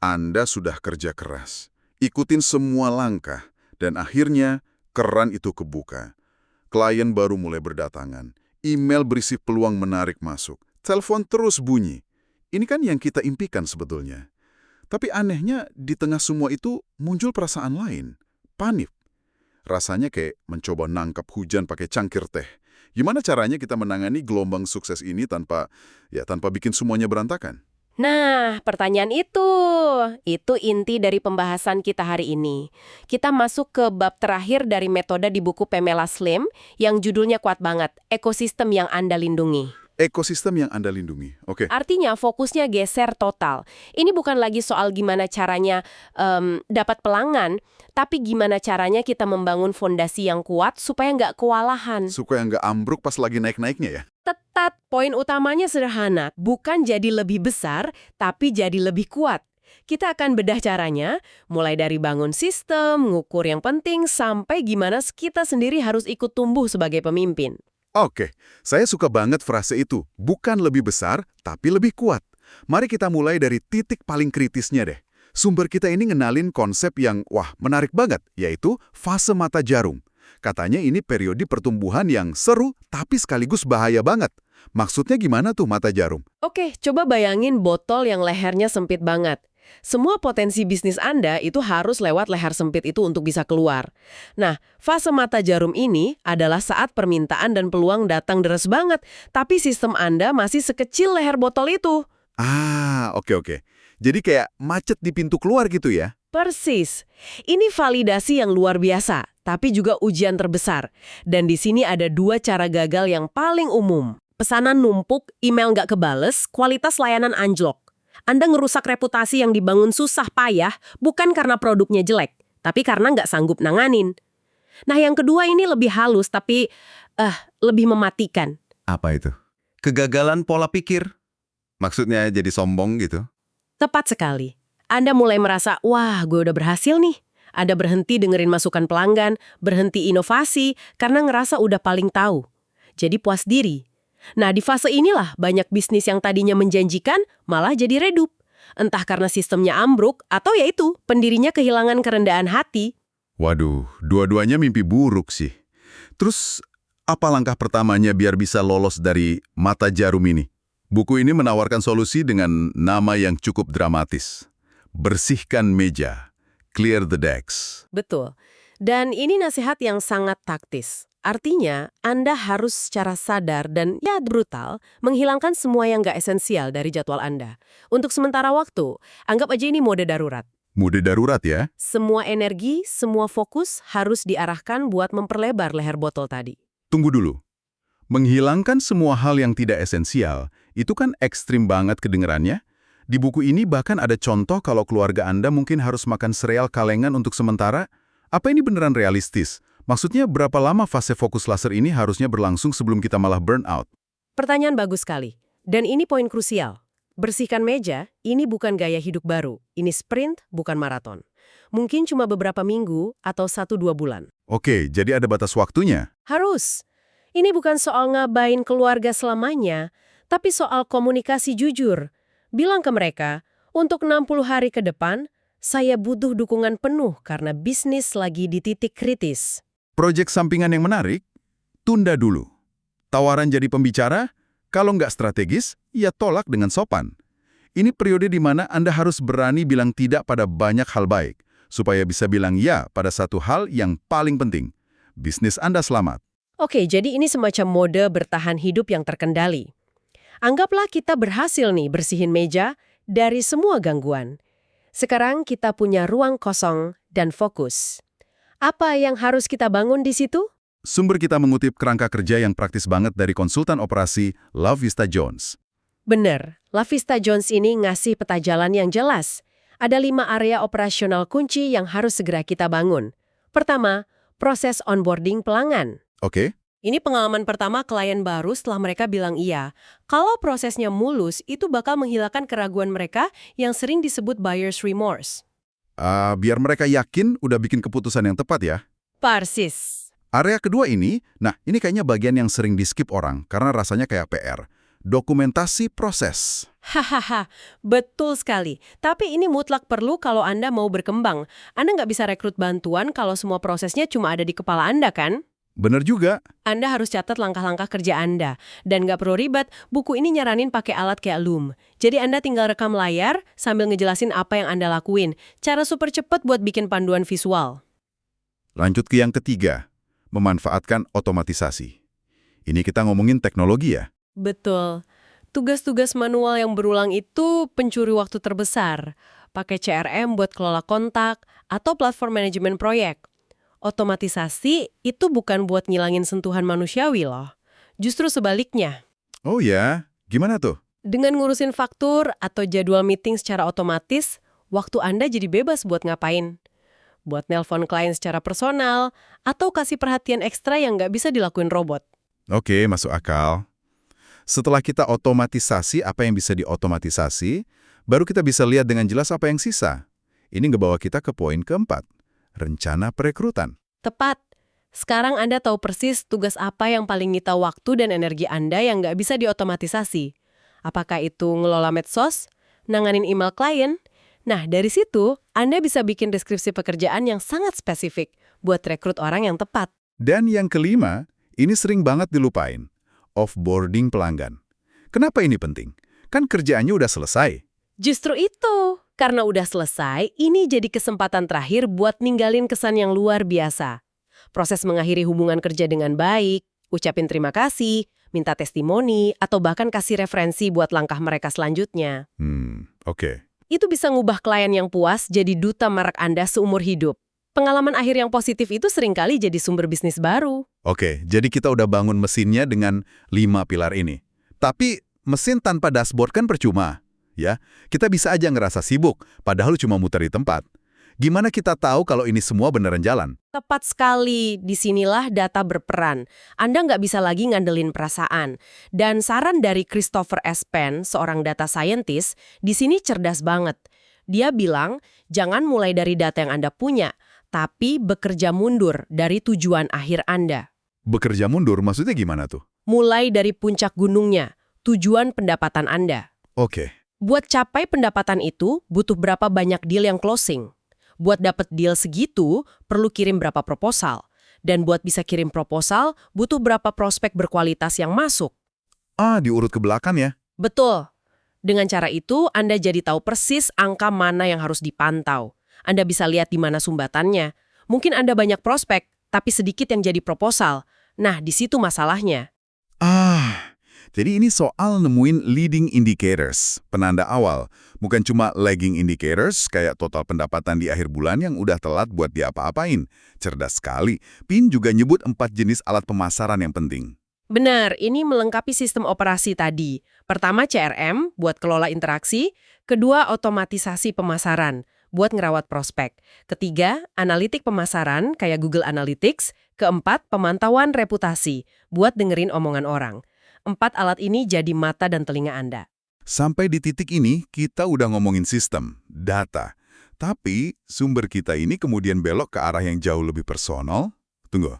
Anda sudah kerja keras, ikutin semua langkah, dan akhirnya keran itu kebuka. Klien baru mulai berdatangan, email berisi peluang menarik masuk, telepon terus bunyi. Ini kan yang kita impikan sebetulnya. Tapi anehnya, di tengah semua itu muncul perasaan lain, panik. Rasanya kayak mencoba nangkap hujan pakai cangkir teh. Gimana caranya kita menangani gelombang sukses ini tanpa bikin semuanya berantakan? Nah, pertanyaan itu inti dari pembahasan kita hari ini. Kita masuk ke bab terakhir dari metode di buku Pamela Slim yang judulnya kuat banget, ekosistem yang Anda lindungi. Ekosistem yang Anda lindungi, oke. Artinya fokusnya geser total. Ini bukan lagi soal gimana caranya dapat pelanggan, tapi gimana caranya kita membangun fondasi yang kuat supaya nggak kewalahan. Supaya nggak ambruk pas lagi naik-naiknya ya? Tetat, poin utamanya sederhana, bukan jadi lebih besar, tapi jadi lebih kuat. Kita akan bedah caranya, mulai dari bangun sistem, ngukur yang penting, sampai gimana kita sendiri harus ikut tumbuh sebagai pemimpin. Oke, saya suka banget frase itu. Bukan lebih besar, tapi lebih kuat. Mari kita mulai dari titik paling kritisnya deh. Sumber kita ini ngenalin konsep yang, menarik banget, yaitu fase mata jarum. Katanya ini periode pertumbuhan yang seru, tapi sekaligus bahaya banget. Maksudnya gimana tuh mata jarum? Oke, coba bayangin botol yang lehernya sempit banget. Semua potensi bisnis Anda itu harus lewat leher sempit itu untuk bisa keluar. Nah, fase mata jarum ini adalah saat permintaan dan peluang datang deras banget, tapi sistem Anda masih sekecil leher botol itu. Oke. Jadi kayak macet di pintu keluar gitu ya? Persis. Ini validasi yang luar biasa, tapi juga ujian terbesar. Dan di sini ada dua cara gagal yang paling umum. Pesanan numpuk, email nggak kebales, kualitas layanan anjlok. Anda ngerusak reputasi yang dibangun susah payah, bukan karena produknya jelek, tapi karena nggak sanggup nanganin. Nah, yang kedua ini lebih halus, tapi lebih mematikan. Apa itu? Kegagalan pola pikir? Maksudnya jadi sombong gitu? Tepat sekali. Anda mulai merasa, wah, gue udah berhasil nih. Anda berhenti dengerin masukan pelanggan, berhenti inovasi, karena ngerasa udah paling tahu. Jadi puas diri. Nah, di fase inilah banyak bisnis yang tadinya menjanjikan malah jadi redup. Entah karena sistemnya ambruk, atau yaitu pendirinya kehilangan kerendahan hati. Waduh, dua-duanya mimpi buruk sih. Terus, apa langkah pertamanya biar bisa lolos dari mata jarum ini? Buku ini menawarkan solusi dengan nama yang cukup dramatis. Bersihkan meja, clear the decks. Betul. Dan ini nasihat yang sangat taktis. Artinya, Anda harus secara sadar dan brutal menghilangkan semua yang nggak esensial dari jadwal Anda. Untuk sementara waktu, anggap aja ini mode darurat. Mode darurat ya? Semua energi, semua fokus harus diarahkan buat memperlebar leher botol tadi. Tunggu dulu. Menghilangkan semua hal yang tidak esensial, itu kan ekstrim banget kedengerannya. Di buku ini bahkan ada contoh kalau keluarga Anda mungkin harus makan sereal kalengan untuk sementara. Apa ini beneran realistis? Maksudnya berapa lama fase fokus laser ini harusnya berlangsung sebelum kita malah burn out? Pertanyaan bagus sekali. Dan ini poin krusial. Bersihkan meja, ini bukan gaya hidup baru. Ini sprint, bukan maraton. Mungkin cuma beberapa minggu atau 1-2 bulan. Oke, jadi ada batas waktunya? Harus. Ini bukan soal ngabain keluarga selamanya, tapi soal komunikasi jujur. Bilang ke mereka, untuk 60 hari ke depan, saya butuh dukungan penuh karena bisnis lagi di titik kritis. Proyek sampingan yang menarik? Tunda dulu. Tawaran jadi pembicara? Kalau nggak strategis, ya tolak dengan sopan. Ini periode di mana Anda harus berani bilang tidak pada banyak hal baik, supaya bisa bilang ya pada satu hal yang paling penting. Bisnis Anda selamat. Oke, jadi ini semacam mode bertahan hidup yang terkendali. Anggaplah kita berhasil nih bersihin meja dari semua gangguan. Sekarang kita punya ruang kosong dan fokus. Apa yang harus kita bangun di situ? Sumber kita mengutip kerangka kerja yang praktis banget dari konsultan operasi LaVista Jones. Bener, LaVista Jones ini ngasih peta jalan yang jelas. Ada 5 area operasional kunci yang harus segera kita bangun. Pertama, proses onboarding pelanggan. Oke. Ini pengalaman pertama klien baru setelah mereka bilang iya. Kalau prosesnya mulus, itu bakal menghilangkan keraguan mereka yang sering disebut buyer's remorse. Biar mereka yakin udah bikin keputusan yang tepat ya. Persis. Area kedua ini, ini kayaknya bagian yang sering di-skip orang karena rasanya kayak PR. dokumentasi proses. Hahaha, betul sekali. Tapi ini mutlak perlu kalau Anda mau berkembang. Anda nggak bisa rekrut bantuan kalau semua prosesnya cuma ada di kepala Anda, kan? Bener juga. Anda harus catat langkah-langkah kerja Anda. Dan nggak perlu ribet, buku ini nyaranin pakai alat kayak Loom. Jadi Anda tinggal rekam layar sambil ngejelasin apa yang Anda lakuin. Cara super cepat buat bikin panduan visual. Lanjut ke yang ketiga, memanfaatkan otomatisasi. Ini kita ngomongin teknologi ya? Betul. Tugas-tugas manual yang berulang itu pencuri waktu terbesar. Pakai CRM buat kelola kontak atau platform manajemen proyek. Otomatisasi itu bukan buat ngilangin sentuhan manusiawi loh. Justru sebaliknya. Oh ya, gimana tuh? Dengan ngurusin faktur atau jadwal meeting secara otomatis, waktu Anda jadi bebas buat ngapain. Buat nelpon klien secara personal, atau kasih perhatian ekstra yang nggak bisa dilakuin robot. Oke, masuk akal. Setelah kita otomatisasi apa yang bisa diotomatisasi, baru kita bisa lihat dengan jelas apa yang sisa. Ini ngebawa kita ke poin keempat, rencana perekrutan. Tepat. Sekarang Anda tahu persis tugas apa yang paling nyita waktu dan energi Anda yang nggak bisa diotomatisasi. Apakah itu ngelola medsos, nanganin email klien? Nah, dari situ, Anda bisa bikin deskripsi pekerjaan yang sangat spesifik buat rekrut orang yang tepat. Dan yang kelima, ini sering banget dilupain, offboarding pelanggan. Kenapa ini penting? Kan kerjaannya udah selesai. Justru itu, karena udah selesai, ini jadi kesempatan terakhir buat ninggalin kesan yang luar biasa. Proses mengakhiri hubungan kerja dengan baik, ucapin terima kasih, minta testimoni, atau bahkan kasih referensi buat langkah mereka selanjutnya. Oke. Itu bisa ngubah klien yang puas jadi duta merek Anda seumur hidup. Pengalaman akhir yang positif itu seringkali jadi sumber bisnis baru. Oke, jadi kita udah bangun mesinnya dengan 5 pilar ini. Tapi mesin tanpa dashboard kan percuma. Ya, kita bisa aja ngerasa sibuk, padahal cuma muter di tempat. Gimana kita tahu kalau ini semua beneran jalan? Tepat sekali, disinilah data berperan. Anda nggak bisa lagi ngandelin perasaan. Dan saran dari Christopher S. Penn, seorang data scientist, di sini cerdas banget. Dia bilang, jangan mulai dari data yang Anda punya, tapi bekerja mundur dari tujuan akhir Anda. Bekerja mundur maksudnya gimana tuh? Mulai dari puncak gunungnya, tujuan pendapatan Anda. Oke. Buat capai pendapatan itu, butuh berapa banyak deal yang closing. Buat dapat deal segitu, perlu kirim berapa proposal. Dan buat bisa kirim proposal, butuh berapa prospek berkualitas yang masuk. Diurut ke belakang ya? Betul. Dengan cara itu, Anda jadi tahu persis angka mana yang harus dipantau. Anda bisa lihat di mana sumbatannya. Mungkin Anda banyak prospek, tapi sedikit yang jadi proposal. Nah, di situ masalahnya. Jadi ini soal nemuin leading indicators, penanda awal. Bukan cuma lagging indicators, kayak total pendapatan di akhir bulan yang udah telat buat diapa-apain. Cerdas sekali. Pin juga nyebut 4 jenis alat pemasaran yang penting. Benar, ini melengkapi sistem operasi tadi. Pertama CRM, buat kelola interaksi. Kedua, otomatisasi pemasaran, buat ngerawat prospek. Ketiga, analitik pemasaran, kayak Google Analytics. Keempat, pemantauan reputasi, buat dengerin omongan orang. 4 alat ini jadi mata dan telinga Anda. Sampai di titik ini, kita udah ngomongin sistem, data. Tapi, sumber kita ini kemudian belok ke arah yang jauh lebih personal. Tunggu.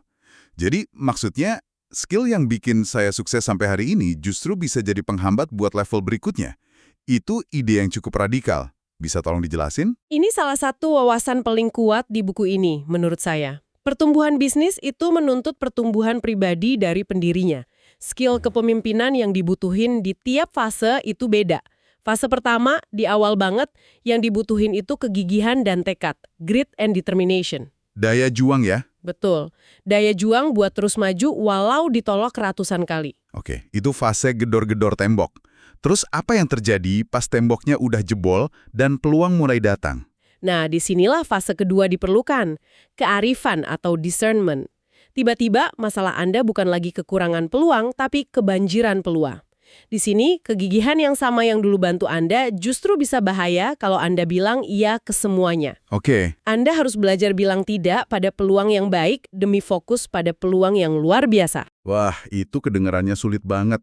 Jadi, maksudnya, skill yang bikin saya sukses sampai hari ini justru bisa jadi penghambat buat level berikutnya. Itu ide yang cukup radikal. Bisa tolong dijelasin? Ini salah satu wawasan paling kuat di buku ini, menurut saya. Pertumbuhan bisnis itu menuntut pertumbuhan pribadi dari pendirinya. Skill kepemimpinan yang dibutuhin di tiap fase itu beda. Fase pertama, di awal banget, yang dibutuhin itu kegigihan dan tekad, grit and determination. Daya juang ya? Betul. Daya juang buat terus maju walau ditolak ratusan kali. Oke, itu fase gedor-gedor tembok. Terus apa yang terjadi pas temboknya udah jebol dan peluang mulai datang? Nah, disinilah fase kedua diperlukan, kearifan atau discernment. Tiba-tiba masalah Anda bukan lagi kekurangan peluang, tapi kebanjiran peluang. Di sini, kegigihan yang sama yang dulu bantu Anda justru bisa bahaya kalau Anda bilang iya ke semuanya. Oke. Anda harus belajar bilang tidak pada peluang yang baik demi fokus pada peluang yang luar biasa. Wah, itu kedengarannya sulit banget.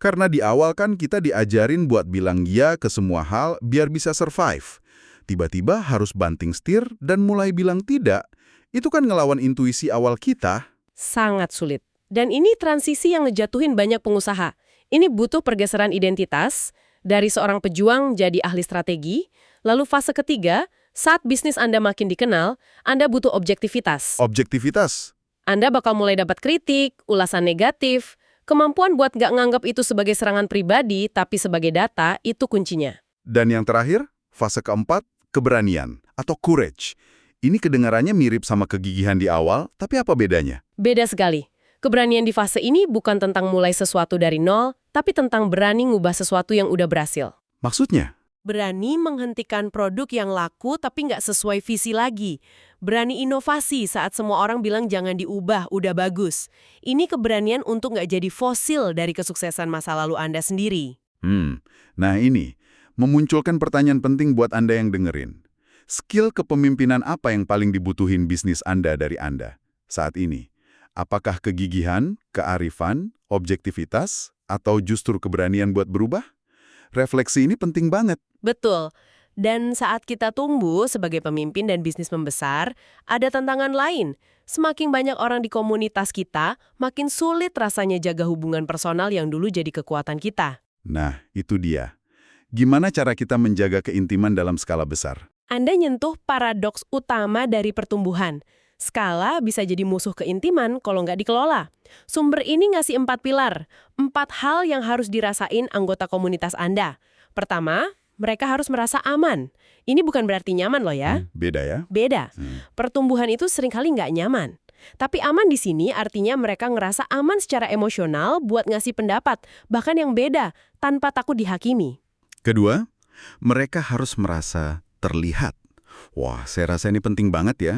Karena di awal kan kita diajarin buat bilang iya ke semua hal biar bisa survive. Tiba-tiba harus banting setir dan mulai bilang tidak. Itu kan ngelawan intuisi awal kita. Sangat sulit. Dan ini transisi yang ngejatuhin banyak pengusaha. Ini butuh pergeseran identitas, dari seorang pejuang jadi ahli strategi, lalu fase ketiga, saat bisnis Anda makin dikenal, Anda butuh objektivitas. Objektivitas. Anda bakal mulai dapat kritik, ulasan negatif, kemampuan buat nggak nganggap itu sebagai serangan pribadi, tapi sebagai data, itu kuncinya. Dan yang terakhir, fase keempat, keberanian atau courage. Ini kedengarannya mirip sama kegigihan di awal, tapi apa bedanya? Beda sekali. Keberanian di fase ini bukan tentang mulai sesuatu dari nol, tapi tentang berani ngubah sesuatu yang udah berhasil. Maksudnya? Berani menghentikan produk yang laku tapi nggak sesuai visi lagi. Berani inovasi saat semua orang bilang jangan diubah, udah bagus. Ini keberanian untuk nggak jadi fosil dari kesuksesan masa lalu Anda sendiri. Nah ini, memunculkan pertanyaan penting buat Anda yang dengerin. Skill kepemimpinan apa yang paling dibutuhin bisnis Anda dari Anda saat ini? Apakah kegigihan, kearifan, objektivitas, atau justru keberanian buat berubah? Refleksi ini penting banget. Betul. Dan saat kita tumbuh sebagai pemimpin dan bisnis membesar, ada tantangan lain. Semakin banyak orang di komunitas kita, makin sulit rasanya jaga hubungan personal yang dulu jadi kekuatan kita. Nah, itu dia. Gimana cara kita menjaga keintiman dalam skala besar? Anda nyentuh paradoks utama dari pertumbuhan. Skala bisa jadi musuh keintiman kalau nggak dikelola. Sumber ini ngasih 4 pilar, 4 hal yang harus dirasain anggota komunitas Anda. Pertama, mereka harus merasa aman. Ini bukan berarti nyaman loh ya. Beda ya? Beda. Pertumbuhan itu seringkali nggak nyaman. Tapi aman di sini artinya mereka ngerasa aman secara emosional buat ngasih pendapat, bahkan yang beda, tanpa takut dihakimi. Kedua, mereka harus merasa terlihat. Wah, saya rasa ini penting banget ya.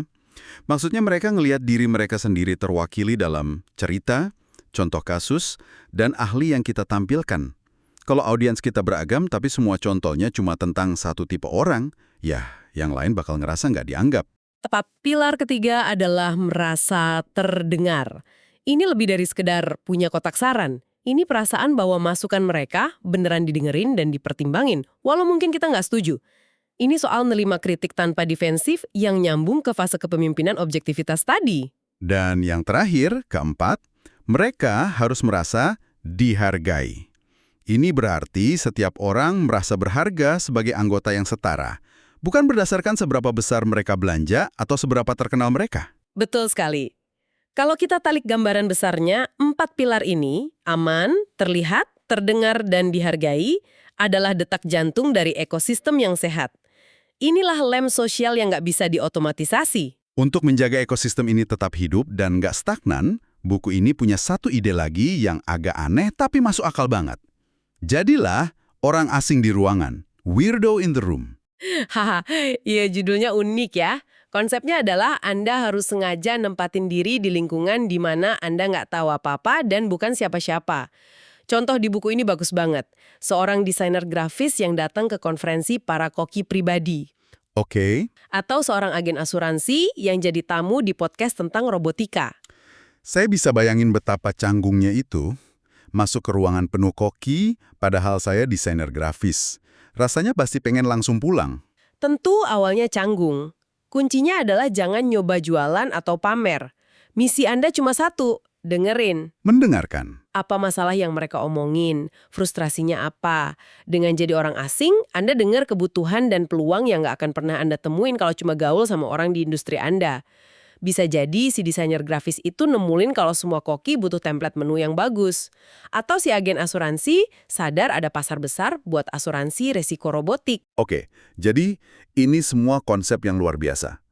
Maksudnya mereka ngelihat diri mereka sendiri terwakili dalam cerita, contoh kasus, dan ahli yang kita tampilkan. Kalau audiens kita beragam tapi semua contohnya cuma tentang satu tipe orang, ya yang lain bakal ngerasa nggak dianggap. Tepat, pilar ketiga adalah merasa terdengar. Ini lebih dari sekedar punya kotak saran. Ini perasaan bahwa masukan mereka beneran didengerin dan dipertimbangin, walau mungkin kita nggak setuju. Ini soal menerima kritik tanpa defensif yang nyambung ke fase kepemimpinan objektivitas tadi. Dan yang terakhir, keempat, mereka harus merasa dihargai. Ini berarti setiap orang merasa berharga sebagai anggota yang setara, bukan berdasarkan seberapa besar mereka belanja atau seberapa terkenal mereka. Betul sekali. Kalau kita tarik gambaran besarnya, 4 pilar ini, aman, terlihat, terdengar, dan dihargai, adalah detak jantung dari ekosistem yang sehat. Inilah lem sosial yang nggak bisa diotomatisasi. Untuk menjaga ekosistem ini tetap hidup dan nggak stagnan, buku ini punya satu ide lagi yang agak aneh tapi masuk akal banget. Jadilah orang asing di ruangan, weirdo in the room. Haha, iya judulnya unik ya. Konsepnya adalah Anda harus sengaja nempatin diri di lingkungan di mana Anda nggak tahu apa-apa dan bukan siapa-siapa. Contoh di buku ini bagus banget. Seorang desainer grafis yang datang ke konferensi para koki pribadi. Oke. Atau seorang agen asuransi yang jadi tamu di podcast tentang robotika. Saya bisa bayangin betapa canggungnya itu. Masuk ke ruangan penuh koki, padahal saya desainer grafis. Rasanya pasti pengen langsung pulang. Tentu awalnya canggung. Kuncinya adalah jangan nyoba jualan atau pamer. Misi Anda cuma satu, dengerin. Mendengarkan. Apa masalah yang mereka omongin, frustrasinya apa. Dengan jadi orang asing, Anda dengar kebutuhan dan peluang yang nggak akan pernah Anda temuin kalau cuma gaul sama orang di industri Anda. Bisa jadi si desainer grafis itu nemulin kalau semua koki butuh template menu yang bagus. Atau si agen asuransi sadar ada pasar besar buat asuransi resiko robotik. Oke, jadi ini semua konsep yang luar biasa.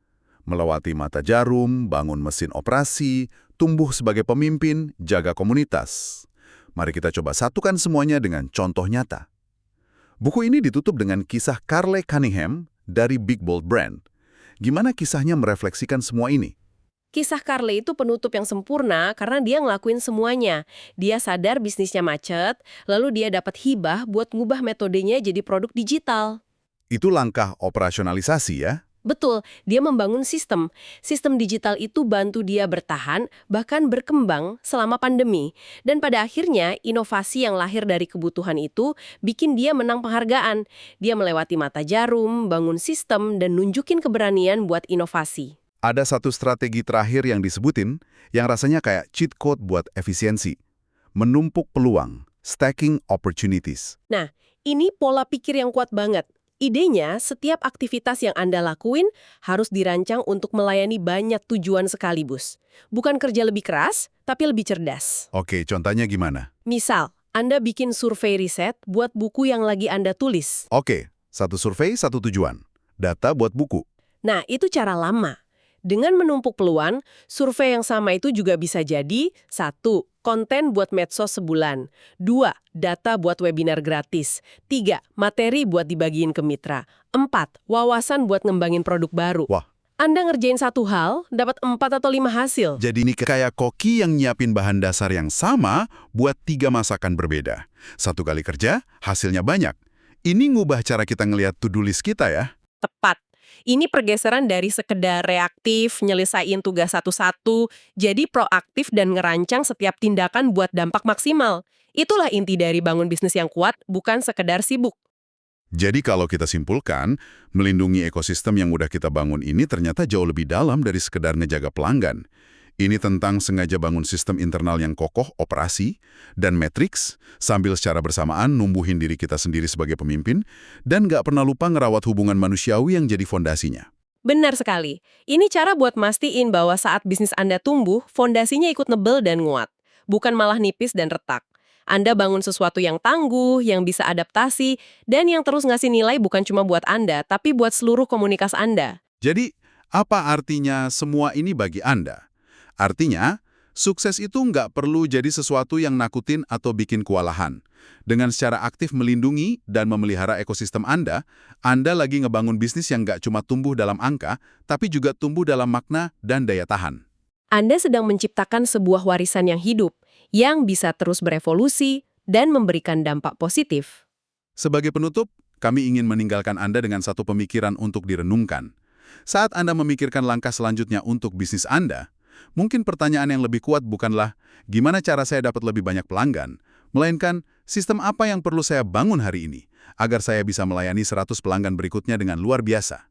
Melewati mata jarum, bangun mesin operasi, tumbuh sebagai pemimpin, jaga komunitas. Mari kita coba satukan semuanya dengan contoh nyata. Buku ini ditutup dengan kisah Carle Cunningham dari Big Bold Brand. Gimana kisahnya merefleksikan semua ini? Kisah Carle itu penutup yang sempurna karena dia ngelakuin semuanya. Dia sadar bisnisnya macet, lalu dia dapat hibah buat ngubah metodenya jadi produk digital. Itu langkah operasionalisasi ya? Betul, dia membangun sistem. Sistem digital itu bantu dia bertahan, bahkan berkembang selama pandemi. Dan pada akhirnya, inovasi yang lahir dari kebutuhan itu bikin dia menang penghargaan. Dia melewati mata jarum, bangun sistem, dan nunjukin keberanian buat inovasi. Ada satu strategi terakhir yang disebutin, yang rasanya kayak cheat code buat efisiensi. Menumpuk peluang, stacking opportunities. Nah, ini pola pikir yang kuat banget. Idenya, setiap aktivitas yang Anda lakuin harus dirancang untuk melayani banyak tujuan sekaligus. Bukan kerja lebih keras, tapi lebih cerdas. Oke, contohnya gimana? Misal, Anda bikin survei riset buat buku yang lagi Anda tulis. Oke, satu survei, satu tujuan. Data buat buku. Nah, itu cara lama. Dengan menumpuk peluang, survei yang sama itu juga bisa jadi 1. Konten buat medsos sebulan. 2. Data buat webinar gratis. 3. Materi buat dibagiin ke mitra. 4. Wawasan buat ngembangin produk baru. Wah. Anda ngerjain satu hal, dapat 4 atau 5 hasil. Jadi ini kayak koki yang nyiapin bahan dasar yang sama buat 3 masakan berbeda. Satu kali kerja, hasilnya banyak. Ini ngubah cara kita ngelihat to-do list kita ya. Tepat. Ini pergeseran dari sekedar reaktif, nyelesain tugas satu-satu, jadi proaktif dan ngerancang setiap tindakan buat dampak maksimal. Itulah inti dari bangun bisnis yang kuat, bukan sekedar sibuk. Jadi kalau kita simpulkan, melindungi ekosistem yang udah kita bangun ini ternyata jauh lebih dalam dari sekedar ngejaga pelanggan. Ini tentang sengaja bangun sistem internal yang kokoh, operasi, dan matriks, sambil secara bersamaan numbuhin diri kita sendiri sebagai pemimpin, dan nggak pernah lupa ngerawat hubungan manusiawi yang jadi fondasinya. Benar sekali. Ini cara buat mastiin bahwa saat bisnis Anda tumbuh, fondasinya ikut nebel dan nguat. Bukan malah nipis dan retak. Anda bangun sesuatu yang tangguh, yang bisa adaptasi, dan yang terus ngasih nilai bukan cuma buat Anda, tapi buat seluruh komunitas Anda. Jadi, apa artinya semua ini bagi Anda? Artinya, sukses itu nggak perlu jadi sesuatu yang nakutin atau bikin kewalahan. Dengan secara aktif melindungi dan memelihara ekosistem Anda lagi ngebangun bisnis yang nggak cuma tumbuh dalam angka, tapi juga tumbuh dalam makna dan daya tahan. Anda sedang menciptakan sebuah warisan yang hidup, yang bisa terus berevolusi dan memberikan dampak positif. Sebagai penutup, kami ingin meninggalkan Anda dengan satu pemikiran untuk direnungkan. Saat Anda memikirkan langkah selanjutnya untuk bisnis Anda, mungkin pertanyaan yang lebih kuat bukanlah gimana cara saya dapat lebih banyak pelanggan, melainkan sistem apa yang perlu saya bangun hari ini agar saya bisa melayani 100 pelanggan berikutnya dengan luar biasa.